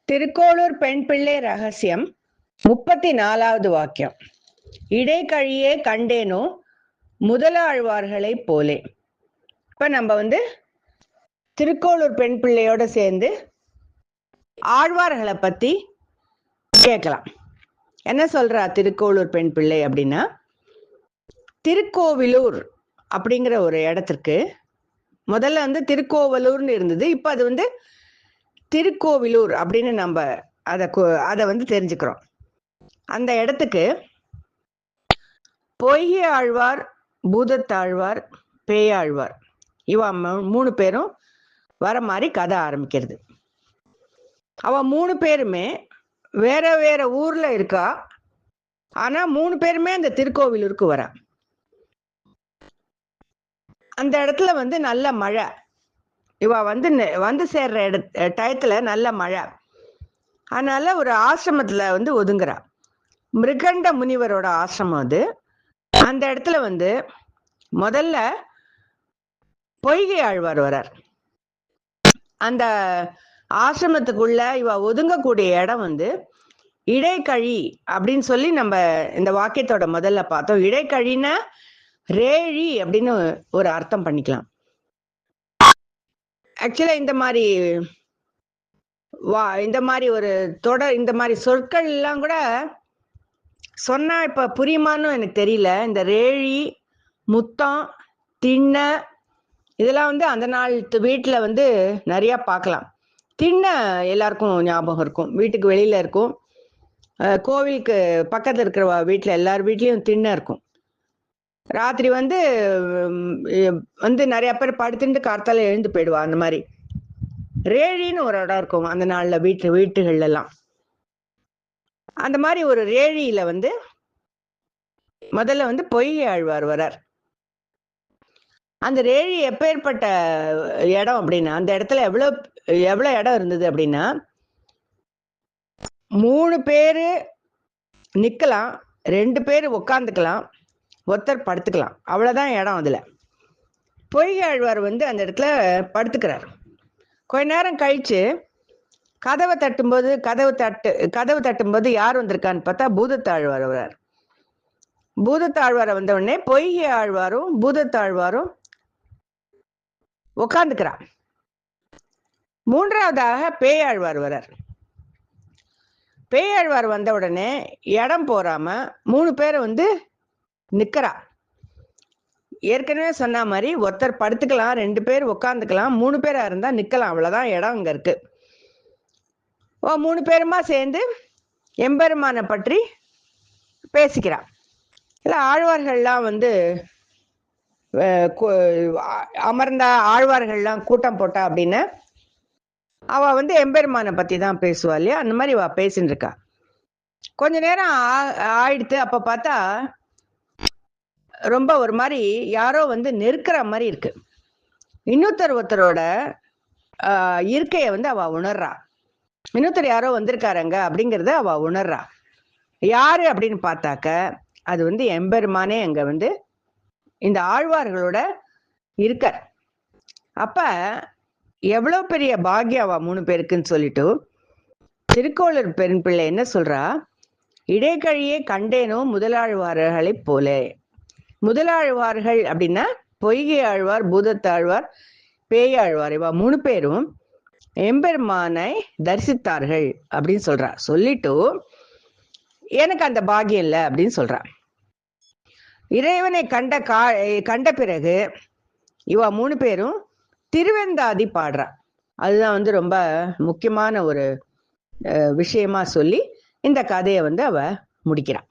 திருக்கோளூர் பெண் பிள்ளை ரகசியம் 34வது வாக்கியம். இடைக்கழியே கண்டேனோ முதலாழ்வார்களை போலே. இப்ப நம்ம திருக்கோளூர் பெண் பிள்ளையோட சேர்ந்து ஆழ்வார்களை பத்தி கேட்கலாம். என்ன சொல்றா திருக்கோளூர் பெண் பிள்ளை அப்படின்னா, திருக்கோவிலூர் அப்படிங்கிற ஒரு இடத்திற்கு முதல்ல திருக்கோவலூர்னு இருந்தது. இப்ப அது திருக்கோவிலூர் அப்படின்னு நம்ம அதை தெரிஞ்சுக்கிறோம். அந்த இடத்துக்கு பொய்கை ஆழ்வார், பூதத்தாழ்வார், பேயாழ்வார் இவ 3 பேரும் வர மாதிரி கதை ஆரம்பிக்கிறது. அவ 3 பேருமே வேற வேற ஊர்ல இருக்கா. ஆனா 3 பேருமே அந்த திருக்கோவிலூருக்கு வரா. அந்த இடத்துல நல்ல மழை. இவ வந்து சேர்ற டயத்துல நல்ல மழை. அதனால ஒரு ஆசிரமத்துல ஒதுங்குறா. மிருகண்ட முனிவரோட ஆசிரமம் அது. அந்த இடத்துல முதல்ல பொய்கை ஆழ்வார் வரார். அந்த ஆசிரமத்துக்குள்ள இவ ஒதுங்கக்கூடிய இடம் இடைக்கழி அப்படின்னு சொல்லி நம்ம இந்த வாக்கியத்தோட முதல்ல பார்த்தோம். இடைக்கழின்னா ரேழி அப்படின்னு ஒரு அர்த்தம் பண்ணிக்கலாம். ஆக்சுவலா இந்த மாதிரி ஒரு தொடர், இந்த மாதிரி சொற்கள் எல்லாம் கூட சொன்னா இப்ப புரியுமான்னு எனக்கு தெரியல. இந்த ரேழி, முத்தம், திண்ண இதெல்லாம் அந்த நாள் வீட்டுல நிறைய பார்க்கலாம். திண்ண எல்லாருக்கும் ஞாபகம் இருக்கும், வீட்டுக்கு வெளியில இருக்கும். கோவிலுக்கு பக்கத்துல இருக்கிற வீட்டுல எல்லார் வீட்லயும் திண்ண இருக்கும். ராத்திரி நிறைய பேர் படுத்துட்டு கார்த்தால எழுந்து போயிடுவா. அந்த மாதிரி ரேழின்னு ஒரு இடம் இருக்கும் அந்த நாள்ல வீட்டுகள்ல எல்லாம். அந்த மாதிரி ஒரு ரேழியில முதல்ல பொய்கை ஆழ்வார் வரார். அந்த ரேழி எப்பேற்பட்ட இடம் அப்படின்னா, அந்த இடத்துல எவ்வளவு இடம் இருந்தது அப்படின்னா, 3 பேரு நிக்கலாம், 2 பேர் உட்காந்துக்கலாம், ஒருத்தர் படுத்துக்கலாம். அவ்வளவுதான் இடம். அதுல பொய்கை ஆழ்வார் அந்த இடத்துல படுத்துக்கிறார். கொஞ்ச நேரம் கழிச்சு கதவை தட்டும்போது யார் வந்திருக்கான்னு பார்த்தா பூதத்தாழ்வார் வர்றார். பூதத்தாழ்வாரை வந்த உடனே பொய்கை ஆழ்வாரும் பூதத்தாழ்வாரும் உட்காந்துக்கிறார். 3வதாக பேயாழ்வார் வர்றார். பேயாழ்வார் வந்த உடனே இடம் போறாம 3 பேரை நிக்கிறா. ஏற்கனவே சொன்ன மாதிரி ஒருத்தர் படுத்துக்கலாம், 2 பேர் உட்காந்துக்கலாம், 3 பேரா இருந்தா நிக்கலாம். அவ்வளவுதான் இடம் அங்க இருக்கு. 3 பேருமா சேர்ந்து எம்பெருமானை பற்றி பேசிக்கிறான். இல்ல ஆழ்வார்கள்லாம் அமர்ந்த ஆழ்வார்கள்லாம் கூட்டம் போட்டா அப்படின்னு அவ எம்பெருமானை பத்தி தான் பேசுவா இல்லையா? அந்த மாதிரி அவ பேசின்னு இருக்கா. கொஞ்ச நேரம் ஆயிடுத்து. அப்ப பார்த்தா ரொம்ப ஒரு மாதிரி யாரோ நெருக்கிற மாதிரி இருக்கு. ஒருத்தரோட இருக்கைய அவ உணர்றா. இன்னொருத்தர் யாரோ வந்திருக்காருங்க அப்படிங்கறத அவ உணர்றா. யாரு அப்படின்னு பார்த்தாக்க அது எம்பெருமானே அங்க இந்த ஆழ்வார்களோட இருக்கார். அப்ப எவ்வளவு பெரிய பாக்கியம் அவ 3 பேருக்குன்னு சொல்லிட்டு திருக்கோளூர் பெண் பிள்ளை என்ன சொல்றா, இடைக்கழியே கண்டேனோ முதலாழ்வார்களை போலே. முதலாழ்வார்கள் அப்படின்னா பொய்கை ஆழ்வார், பூதத்தாழ்வார், பேயாழ்வார் இவ 3 பேரும் எம்பெருமானை தரிசித்தார்கள் அப்படின்னு சொல்றா. சொல்லிட்டு எனக்கு அந்த பாக்கியம் இல்லை அப்படின்னு சொல்றா. இறைவனை கண்ட பிறகு இவ 3 பேரும் திருவெந்தாதி பாடுறா. அதுதான் ரொம்ப முக்கியமான ஒரு விஷயமா சொல்லி இந்த கதையை அவ முடிக்கிறான்.